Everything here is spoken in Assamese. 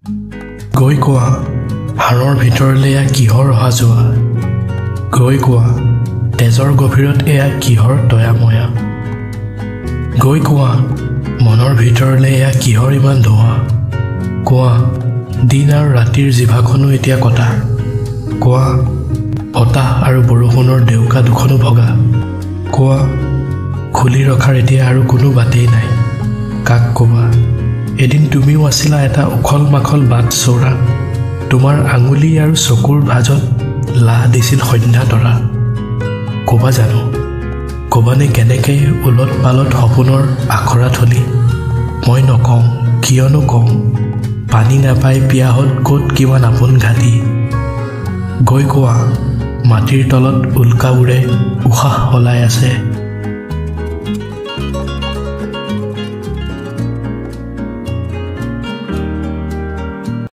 গৈ কোৱা হাড়ৰ ভিতৰলৈ এয়া কিহৰ অহা যোৱা গৈ কোৱা তেজৰ গভীৰত এয়া কিহৰ তয়াময়া গৈ কোৱা মনৰ ভিতৰলৈ এয়া কিহৰ ইমান ধোঁৱা কোৱা দিন আৰু ৰাতিৰ জিভাখনো এতিয়া কটা কোৱা বতাহ আৰু বৰষুণৰ ডেউকা দুখনো ভগা কোৱা খুলি ৰখাৰ এতিয়া আৰু কোনো বাটেই নাই কাক ক'বা এদিন তুমিও আছিলা এটা উখল মাখল বাট চৌৰা তোমাৰ আঙুলি আৰু চকুৰ ভাজত লাহ দিছিল সন্ধ্যা তৰা ক'বা জানো ক'বানে কেনেকৈ উলট পালট সপোনৰ আখৰা থলি মই নকওঁ কিয়নো কওঁ পানী নাপাই পিয়াহত ক'ত কিমান আপোন ঘাটি গৈ কোৱা মাটিৰ তলত উল্কাবোৰে উশাহ সলাই আছে